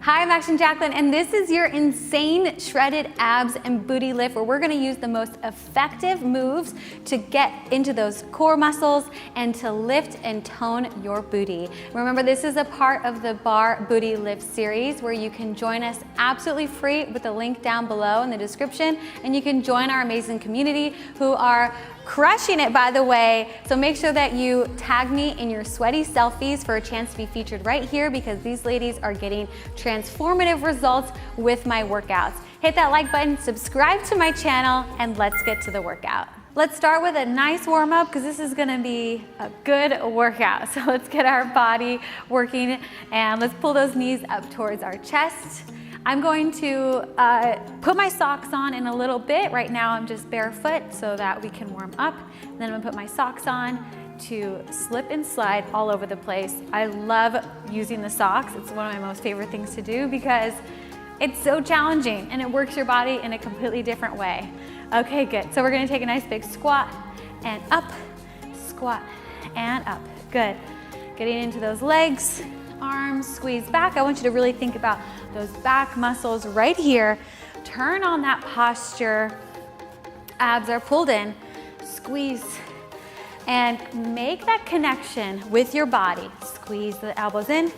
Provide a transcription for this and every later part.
Hi, I'm Action Jacqueline, and this is your insane shredded abs and booty lift where we're gonna use the most effective moves to get into those core muscles and to lift and tone your booty. Remember, this is a part of the Bar Booty Lift series where you can join us absolutely free with the link down below in the description, and you can join our amazing community who are crushing it, by the way. So make sure that you tag me in your sweaty selfies for a chance to be featured right here, because these ladies are getting transformative results with my workouts. Hit that like button, subscribe to my channel, and let's get to the workout. Let's start with a nice warm up because this is gonna be a good workout. So let's get our body working and let's pull those knees up towards our chest. I'm going to put my socks on in a little bit. Right now I'm just barefoot so that we can warm up. And then I'm gonna put my socks on to slip and slide all over the place. I love using the socks. It's one of my most favorite things to do because it's so challenging and it works your body in a completely different way. Okay, good. So we're gonna take a nice big squat and up, squat and up. Good. Getting into those legs. Arms squeeze back. I want you to really think about those back muscles right here. Turn on that posture. Abs are pulled in. Squeeze and make that connection with your body. Squeeze the elbows in.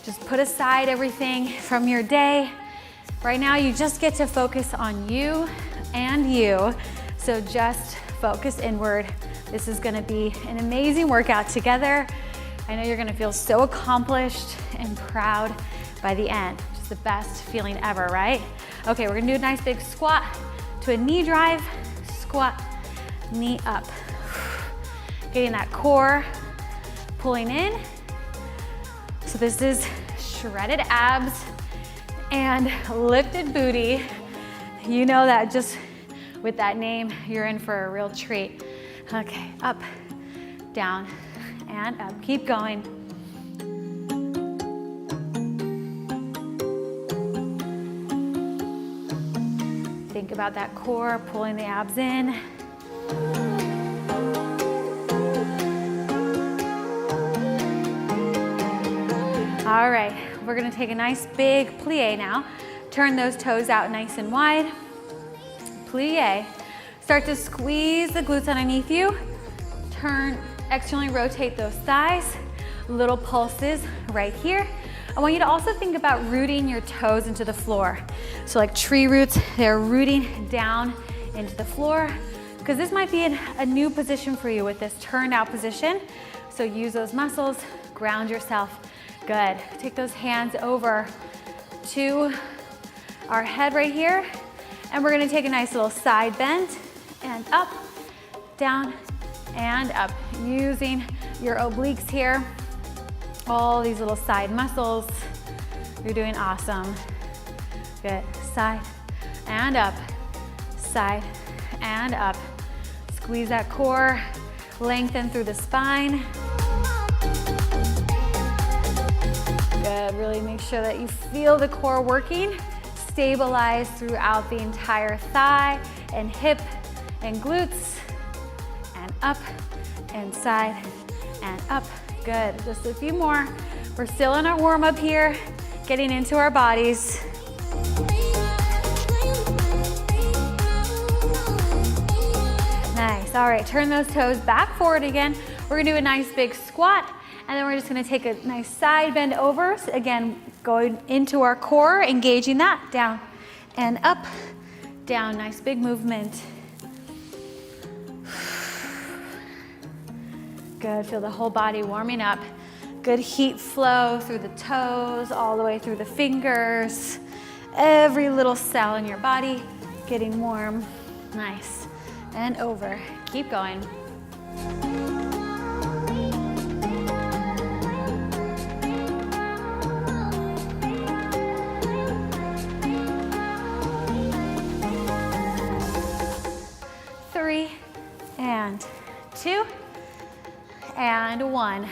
Just put aside everything from your day. Right now you just get to focus on you and you. So just focus inward. This is gonna be an amazing workout together. I know you're gonna feel so accomplished and proud by the end. Just the best feeling ever, right? Okay, we're gonna do a nice big squat to a knee drive, squat, knee up. Getting that core pulling in. So this is shredded abs and lifted booty. You know that just with that name, you're in for a real treat. Okay, up, down, and up. Keep going. Think about that core, pulling the abs in. All right, we're gonna take a nice big plie now. Turn those toes out nice and wide. Plie. Start to squeeze the glutes underneath you. Turn, externally rotate those thighs. Little pulses right here. I want you to also think about rooting your toes into the floor. So like tree roots, they're rooting down into the floor, because this might be a new position for you with this turned out position. So use those muscles, ground yourself. Good. Take those hands over to our head right here. And we're gonna take a nice little side bend and up, down, and up. Using your obliques here. All these little side muscles. You're doing awesome. Good. Side and up, side and up. Squeeze that core, lengthen through the spine. Good. Really make sure that you feel the core working. Stabilize throughout the entire thigh and hip and glutes, and up and side and up. Good. Just a few more. We're still in our warm up here, getting into our bodies. Nice. All right, turn those toes back forward again. We're gonna do a nice big squat, and then we're just gonna take a nice side bend over. So again, going into our core, engaging that, down and up, down. Nice big movement. Good, feel the whole body warming up. Good heat flow through the toes, all the way through the fingers. Every little cell in your body getting warm. Nice, and over. Keep going. Three, and two, and one,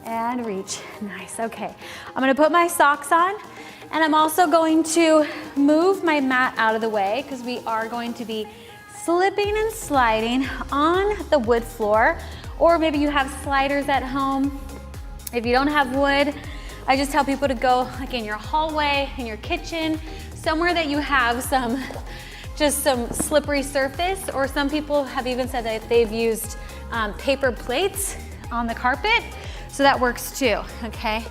and reach. Nice. Okay, I'm gonna put my socks on, and I'm also going to move my mat out of the way because we are going to be slipping and sliding on the wood floor, or maybe you have sliders at home. If you don't have wood, I just tell people to go like in your hallway, in your kitchen, somewhere that you have just some slippery surface, or some people have even said that they've used paper plates on the carpet, so that works too, okay?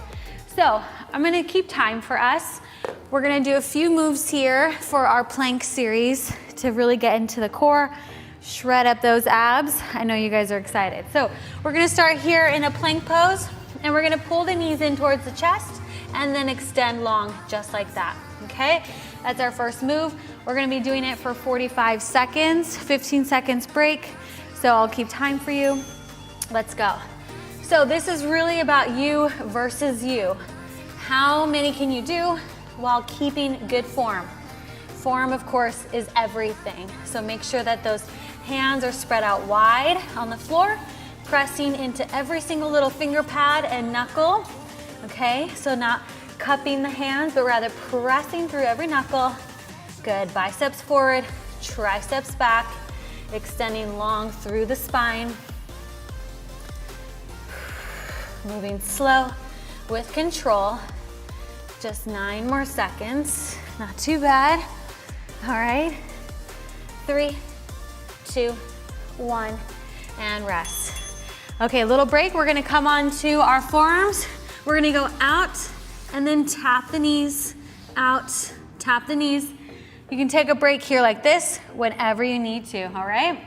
So I'm gonna keep time for us. We're gonna do a few moves here for our plank series to really get into the core, shred up those abs. I know you guys are excited. So we're gonna start here in a plank pose, and we're gonna pull the knees in towards the chest and then extend long just like that, okay? That's our first move. We're gonna be doing it for 45 seconds, 15 seconds break. So I'll keep time for you. Let's go. So this is really about you versus you. How many can you do while keeping good form? Form, of course, is everything. So make sure that those hands are spread out wide on the floor, pressing into every single little finger pad and knuckle, okay? So not cupping the hands, but rather pressing through every knuckle. Good, biceps forward, triceps back, extending long through the spine. Moving slow with control. Just 9 more seconds, not too bad. All right, 3, 2, 1, and rest. Okay, little break. We're gonna come on to our forearms. We're gonna go out and then tap the knees, out, tap the knees. You can take a break here like this whenever you need to, all right?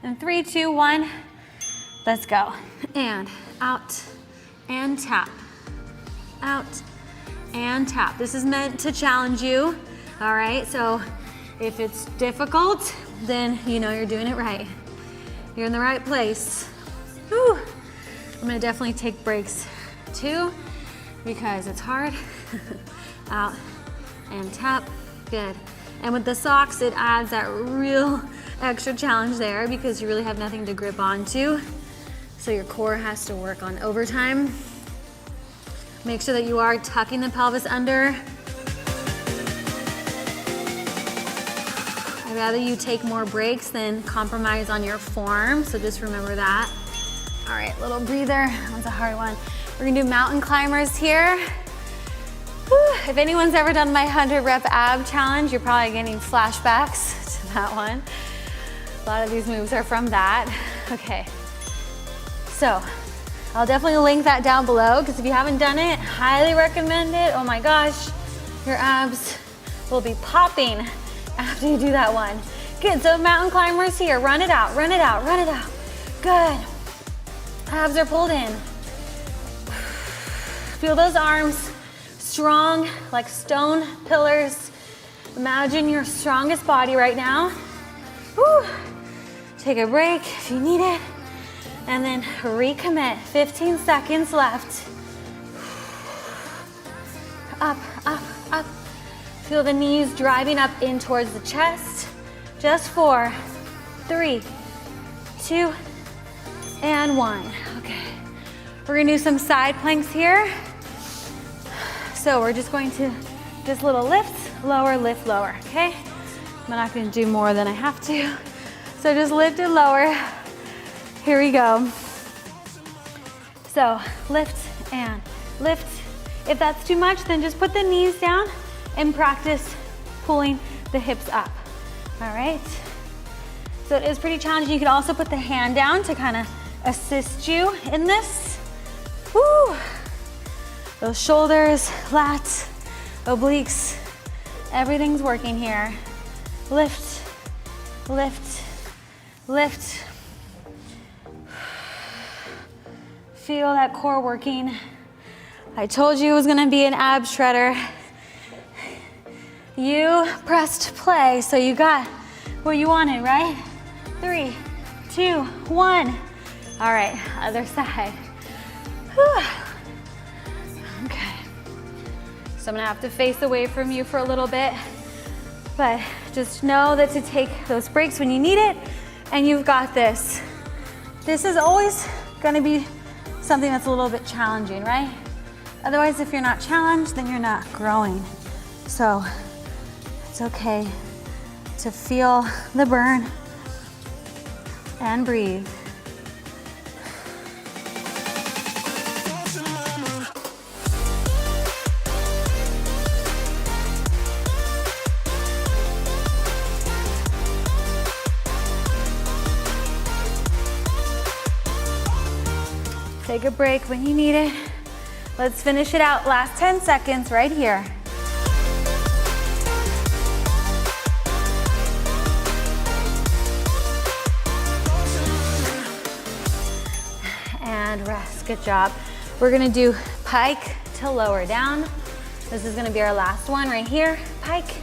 And 3, 2, 1, let's go. And out and tap, out and tap. This is meant to challenge you, all right? So if it's difficult, then you know you're doing it right. You're in the right place. Whew. I'm gonna definitely take breaks too, because it's hard. Out and tap, good. And with the socks, it adds that real extra challenge there because you really have nothing to grip onto. So your core has to work on overtime. Make sure that you are tucking the pelvis under. I'd rather you take more breaks than compromise on your form, so just remember that. All right, little breather, that's a hard one. We're gonna do mountain climbers here. Whew. If anyone's ever done my 100 rep ab challenge, you're probably getting flashbacks to that one. A lot of these moves are from that. Okay, so I'll definitely link that down below because if you haven't done it, highly recommend it. Oh my gosh, your abs will be popping after you do that one. Good, so mountain climbers here. Run it out, run it out, run it out. Good. Abs are pulled in. Feel those arms strong like stone pillars. Imagine your strongest body right now. Whew. Take a break if you need it. And then recommit, 15 seconds left. Up, up, up. Feel the knees driving up in towards the chest. Just 4, 3, 2, and 1. Okay, we're gonna do some side planks here. So we're just going to, just little lifts, lower, lift, lower, okay? I'm not gonna do more than I have to. So just lift and lower. Here we go. So lift and lift. If that's too much, then just put the knees down and practice pulling the hips up, all right? So it is pretty challenging. You can also put the hand down to kind of assist you in this. Woo! Those shoulders, lats, obliques, everything's working here. Lift, lift, lift. Feel that core working. I told you it was gonna be an ab shredder. You pressed play, so you got what you wanted, right? 3, 2, 1. All right, other side. Whew. Okay. So I'm gonna have to face away from you for a little bit, but just know that to take those breaks when you need it, and you've got this. This is always gonna be something that's a little bit challenging, right? Otherwise, if you're not challenged, then you're not growing. So it's okay to feel the burn and breathe. Take a break when you need it. Let's finish it out. Last 10 seconds right here. And rest, good job. We're gonna do pike to lower down. This is gonna be our last one right here. Pike,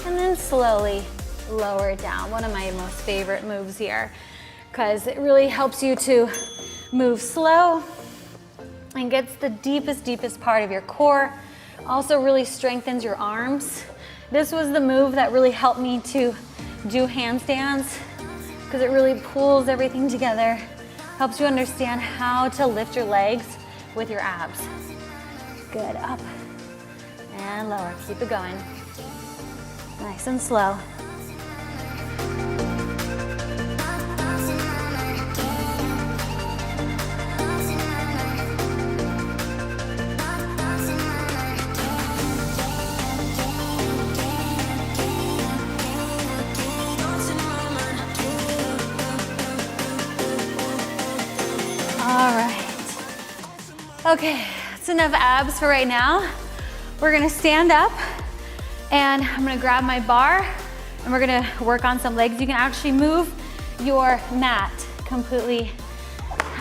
and then slowly lower it down. One of my most favorite moves here, because it really helps you to move slow and gets the deepest part of your core. Also really strengthens your arms. This was the move that really helped me to do handstands, because it really pulls everything together. Helps you understand how to lift your legs with your abs. Good, up and lower, keep it going. Nice and slow. All right. Okay, that's enough abs for right now. We're gonna stand up and I'm gonna grab my bar and we're gonna work on some legs. You can actually move your mat completely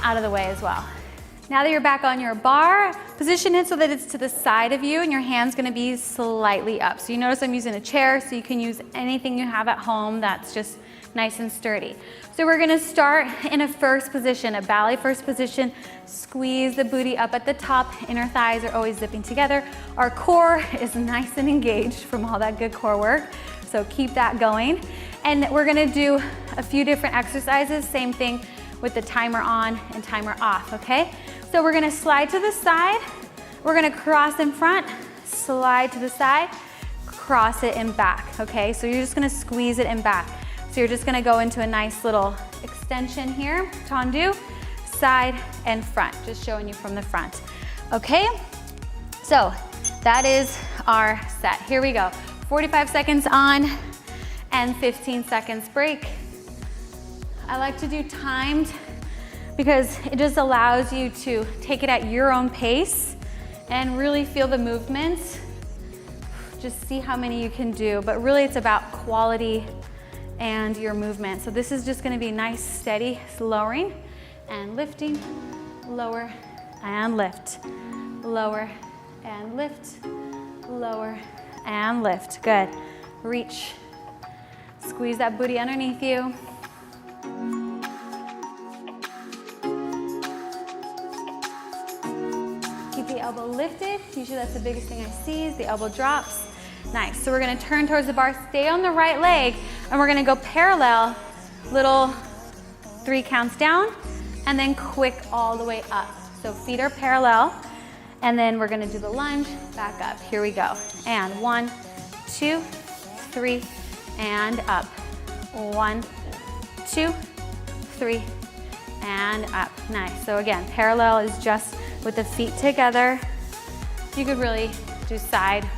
out of the way as well. Now that you're back on your bar, position it so that it's to the side of you and your hand's gonna be slightly up. So you notice I'm using a chair, so you can use anything you have at home that's just nice and sturdy. So we're gonna start in a first position, a ballet first position. Squeeze the booty up at the top. Inner thighs are always zipping together. Our core is nice and engaged from all that good core work. So keep that going. And we're gonna do a few different exercises. Same thing with the timer on and timer off, okay? So we're gonna slide to the side. We're gonna cross in front, slide to the side, cross it and back, okay? So you're just gonna squeeze it and back. So you're just gonna go into a nice little extension here, tendu, side and front, just showing you from the front. Okay, so that is our set. Here we go, 45 seconds on and 15 seconds break. I like to do timed because it just allows you to take it at your own pace and really feel the movements. Just see how many you can do, but really it's about quality and your movement. So this is just gonna be nice, steady, lowering and lifting, lower and lift, lower and lift, lower and lift. Good. Reach. Squeeze that booty underneath you. Keep the elbow lifted. Usually that's the biggest thing I see is the elbow drops. Nice, so we're gonna turn towards the bar, stay on the right leg, and we're gonna go parallel, little 3 counts down, and then quick all the way up. So feet are parallel, and then we're gonna do the lunge, back up. Here we go. And 1, 2, 3, and up. 1, 2, 3, and up. Nice, so again, parallel is just with the feet together. You could really do side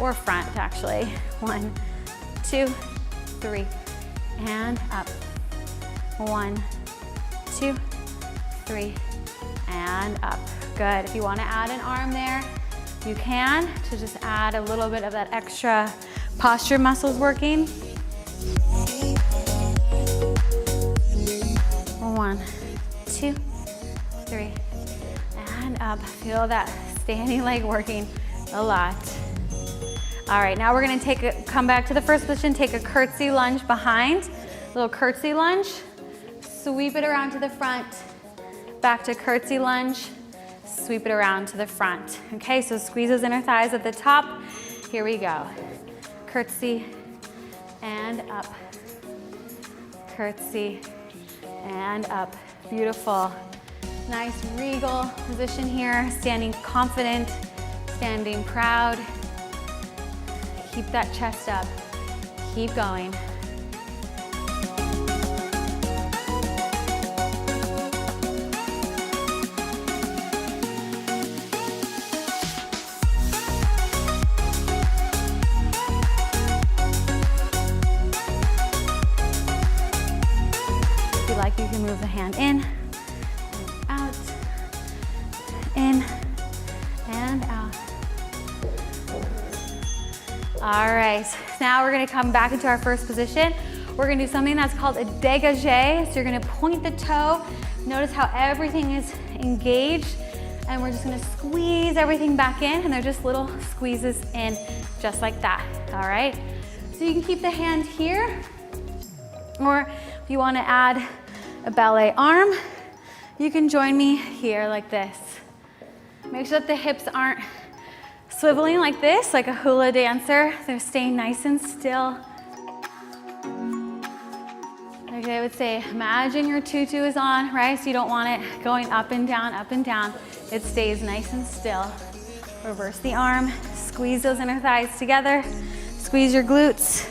or front actually. 1, 2, 3, and up. 1, 2, 3, and up. Good. If you want to add an arm there, you can, to just add a little bit of that extra posture muscles working. 1, 2, 3, and up. Feel that standing leg working a lot. All right, now we're gonna come back to the first position, take a curtsy lunge behind, little curtsy lunge, sweep it around to the front, back to curtsy lunge, sweep it around to the front. Okay, so squeeze those inner thighs at the top. Here we go. Curtsy and up. Curtsy and up. Beautiful. Nice regal position here, standing confident, standing proud. Keep that chest up. Keep going. If you like, you can move the hand in and out. All right, now we're gonna come back into our first position. We're gonna do something that's called a dégagé. So you're gonna point the toe. Notice how everything is engaged, and we're just gonna squeeze everything back in, and they're just little squeezes in, just like that, all right? So you can keep the hand here, or if you wanna add a ballet arm, you can join me here like this. Make sure that the hips aren't swiveling like this, like a hula dancer. They're staying nice and still. Okay, I would say, imagine your tutu is on, right? So you don't want it going up and down, up and down. It stays nice and still. Reverse the arm, squeeze those inner thighs together, squeeze your glutes.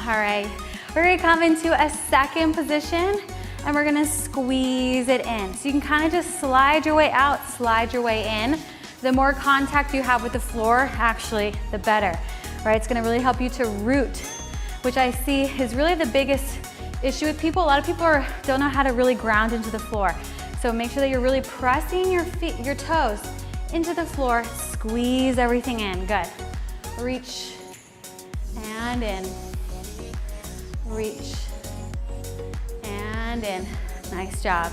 All right, we're gonna come into a second position, and we're gonna squeeze it in. So you can kind of just slide your way out, slide your way in. The more contact you have with the floor, actually, the better, right? It's gonna really help you to root, which I see is really the biggest issue with people. A lot of people don't know how to really ground into the floor. So make sure that you're really pressing your feet, your toes into the floor, squeeze everything in, good. Reach and in. Reach and in. Nice job.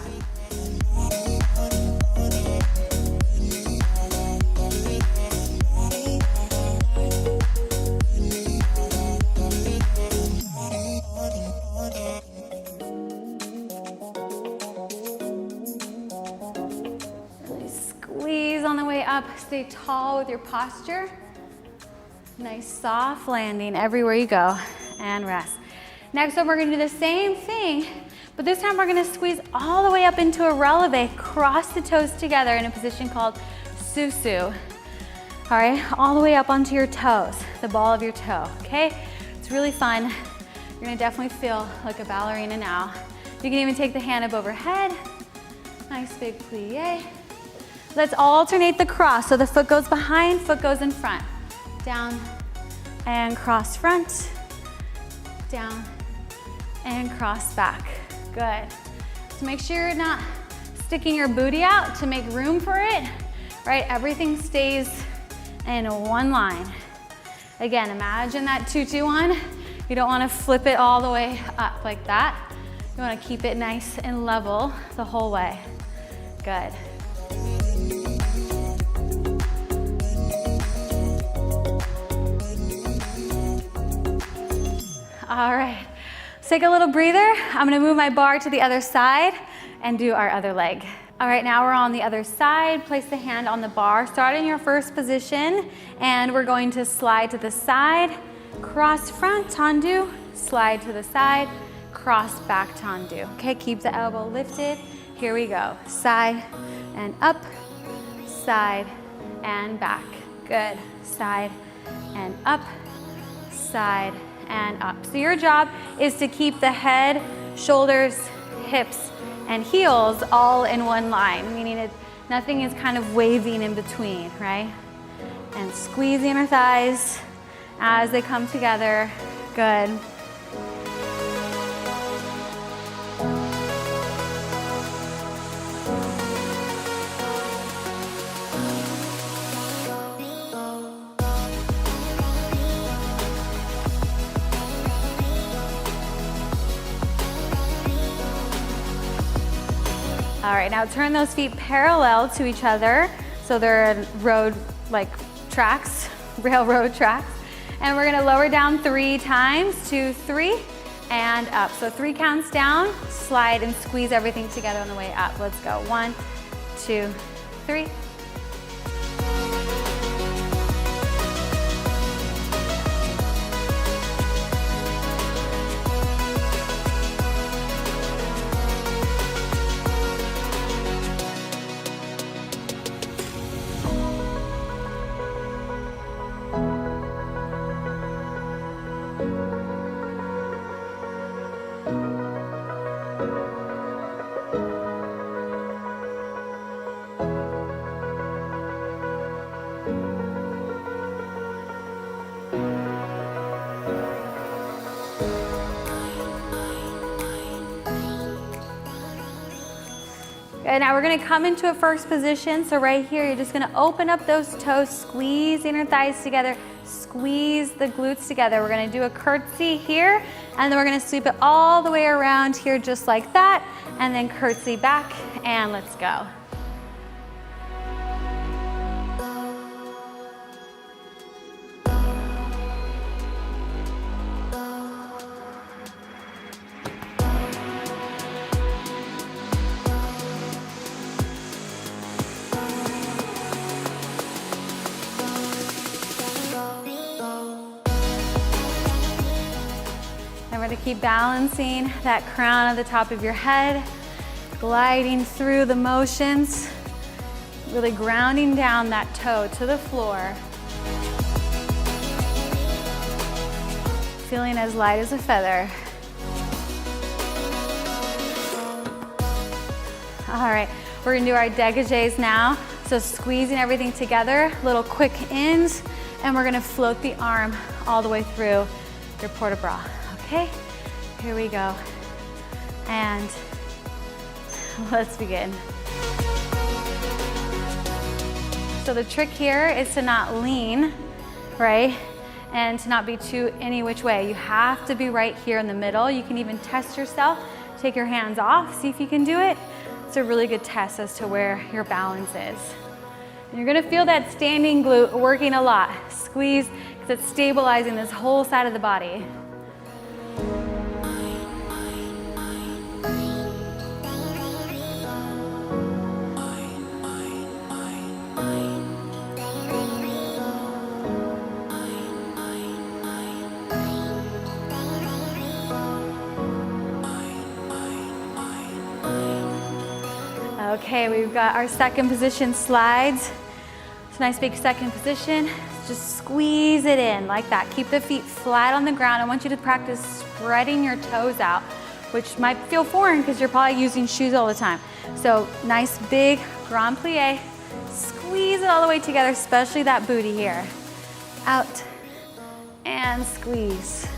Really squeeze on the way up. Stay tall with your posture. Nice soft landing everywhere you go, and rest. Next up, we're gonna do the same thing, but this time we're gonna squeeze all the way up into a releve, cross the toes together in a position called susu. All right, all the way up onto your toes, the ball of your toe, okay? It's really fun. You're gonna definitely feel like a ballerina now. You can even take the hand up overhead. Nice big plie. Let's alternate the cross. So the foot goes behind, foot goes in front. Down and cross front, down and cross back. Good. So make sure you're not sticking your booty out to make room for it, right? Everything stays in one line. Again, imagine that tutu one. You don't want to flip it all the way up like that. You want to keep it nice and level the whole way. Good. All right, let's take a little breather. I'm gonna move my bar to the other side and do our other leg. All right, now we're on the other side. Place the hand on the bar. Start in your first position, and we're going to slide to the side, cross front, tendu, slide to the side, cross back, tendu. Okay, keep the elbow lifted. Here we go. Side and up, side and back. Good. Side and up, side and up. So your job is to keep the head, shoulders, hips, and heels all in one line, meaning nothing is kind of waving in between, right? And squeeze the inner thighs as they come together. Good. All right, now turn those feet parallel to each other. So they're in road, like tracks, railroad tracks. And we're gonna lower down 3 times, 2, 3, and up. So 3 counts down, slide and squeeze everything together on the way up. Let's go, 1, 2, 3. And now we're gonna come into a first position. So right here, you're just gonna open up those toes, squeeze the inner thighs together, squeeze the glutes together. We're gonna do a curtsy here, and then we're gonna sweep it all the way around here just like that, and then curtsy back, and let's go. Remember to keep balancing that crown at the top of your head, gliding through the motions, really grounding down that toe to the floor. Feeling as light as a feather. All right, we're gonna do our dégagés now. So squeezing everything together, little quick ins, and we're gonna float the arm all the way through your port-de-bras. Okay, here we go. And let's begin. So the trick here is to not lean, right? And to not be too any which way. You have to be right here in the middle. You can even test yourself. Take your hands off, see if you can do it. It's a really good test as to where your balance is. And you're gonna feel that standing glute working a lot. Squeeze, because it's stabilizing this whole side of the body. Okay, we've got our second position slides. It's a nice big second position. Just squeeze it in like that. Keep the feet flat on the ground. I want you to practice spreading your toes out, which might feel foreign because you're probably using shoes all the time. So nice big grand plie. Squeeze it all the way together, especially that booty here. Out and squeeze.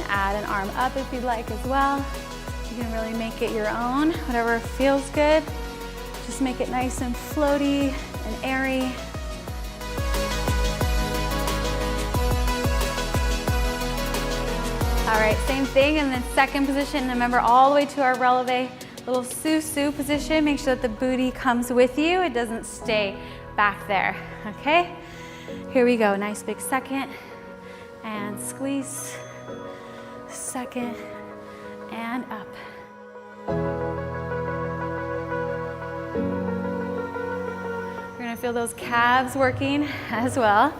Add an arm up if you'd like as well. You can really make it your own, whatever feels good. Just make it nice and floaty and airy. All right, same thing in the second position. Remember all the way to our releve, little sous-sus position. Make sure that the booty comes with you. It doesn't stay back there, okay? Here we go, nice big second and squeeze. Second and up. You're gonna feel those calves working as well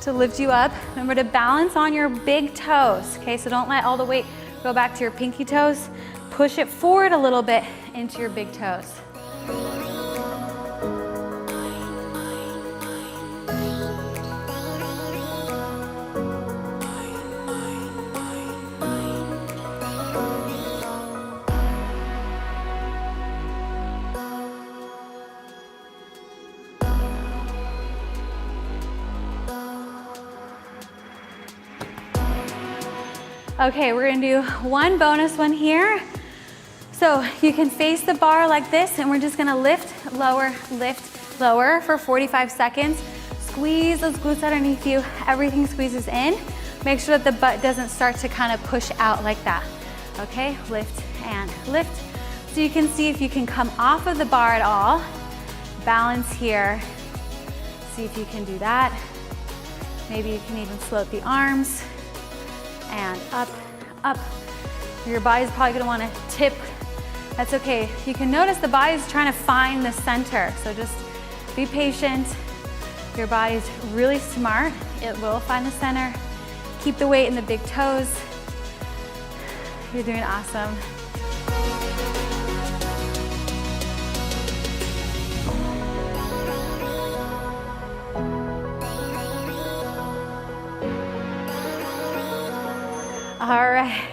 to lift you up. Remember to balance on your big toes, okay? So don't let all the weight go back to your pinky toes. Push it forward a little bit into your big toes. Okay, we're gonna do one bonus one here. So you can face the bar like this, and we're just gonna lift, lower for 45 seconds. Squeeze those glutes underneath you. Everything squeezes in. Make sure that the butt doesn't start to kind of push out like that. Okay, lift and lift. So you can see if you can come off of the bar at all. Balance here. See if you can do that. Maybe you can even float the arms. And up, up. Your body's probably gonna wanna tip. That's okay. You can notice the body's trying to find the center. So just be patient. Your body's really smart. It will find the center. Keep the weight in the big toes. You're doing awesome. All right.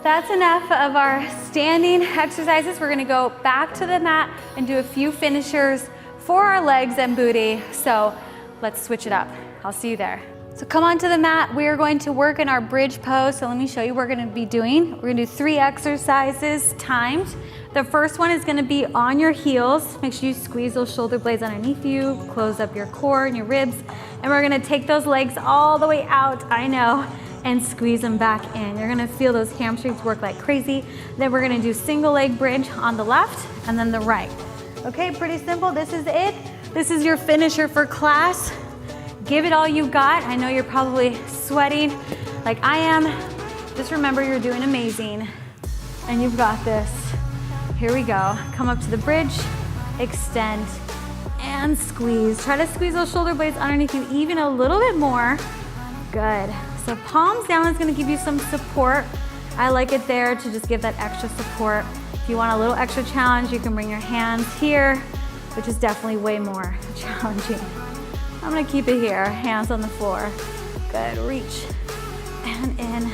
That's enough of our standing exercises. We're gonna go back to the mat and do a few finishers for our legs and booty. So let's switch it up. I'll see you there. So come onto the mat. We are going to work in our bridge pose. So let me show you what we're gonna be doing. We're gonna do 3 exercises timed. The first one is gonna be on your heels. Make sure you squeeze those shoulder blades underneath you, close up your core and your ribs. And we're gonna take those legs all the way out, I know, and squeeze them back in. You're gonna feel those hamstrings work like crazy. Then we're gonna do single leg bridge on the left and then the right. Okay, pretty simple, this is it. This is your finisher for class. Give it all you got. I know you're probably sweating like I am. Just remember you're doing amazing and you've got this. Here we go. Come up to the bridge, extend and squeeze. Try to squeeze those shoulder blades underneath you even a little bit more. Good. So palms down is gonna give you some support. I like it there to just give that extra support. If you want a little extra challenge, you can bring your hands here, which is definitely way more challenging. I'm gonna keep it here, hands on the floor. Good, reach and in.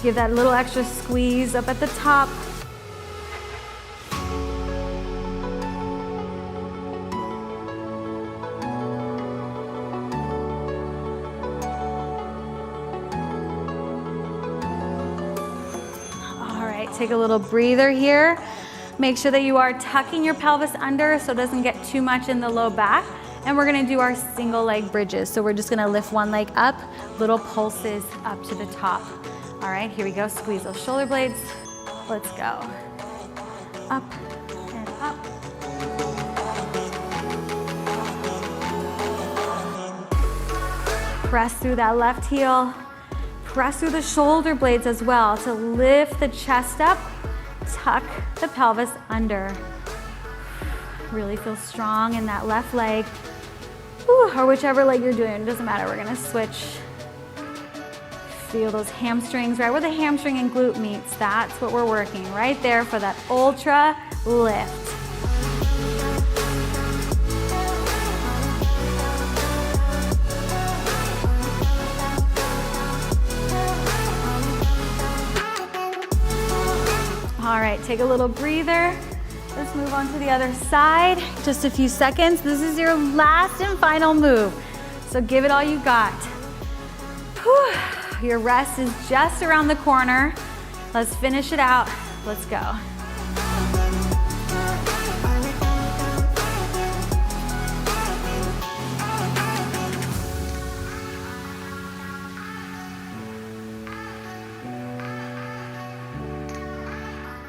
Give that little extra squeeze up at the top. All right, take a little breather here. Make sure that you are tucking your pelvis under so it doesn't get too much in the low back. And we're gonna do our single leg bridges. So we're just gonna lift one leg up, little pulses up to the top. All right, here we go. Squeeze those shoulder blades. Let's go. Up and up. Press through that left heel. Press through the shoulder blades as well to lift the chest up. Tuck the pelvis under. Really feel strong in that left leg. Whew, or whichever leg you're doing, it doesn't matter. We're gonna switch. Feel those hamstrings, right where the hamstring and glute meets. That's what we're working right there for that ultra lift. All right, take a little breather. Let's move on to the other side. Just a few seconds. This is your last and final move. So give it all you got. Whew. Your rest is just around the corner. Let's finish it out. Let's go.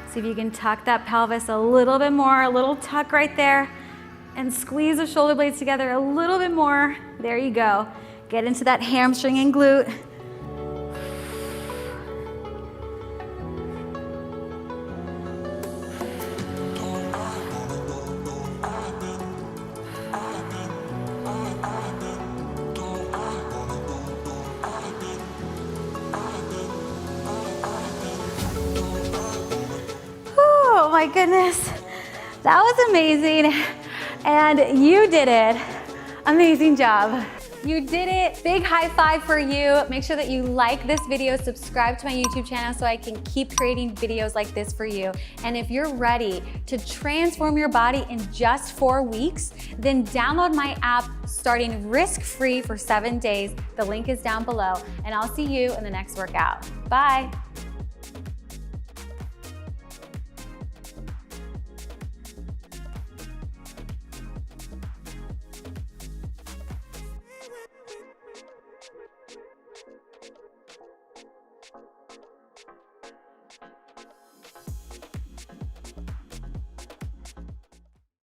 See if you can tuck that pelvis a little bit more, a little tuck right there, and squeeze the shoulder blades together a little bit more. There you go. Get into that hamstring and glute. Oh my goodness, that was amazing. And you did it. Amazing job. You did it. Big high five for you. Make sure that you like this video, subscribe to my YouTube channel so I can keep creating videos like this for you. And if you're ready to transform your body in just 4 weeks, then download my app starting risk-free for 7 days. The link is down below, and I'll see you in the next workout. Bye.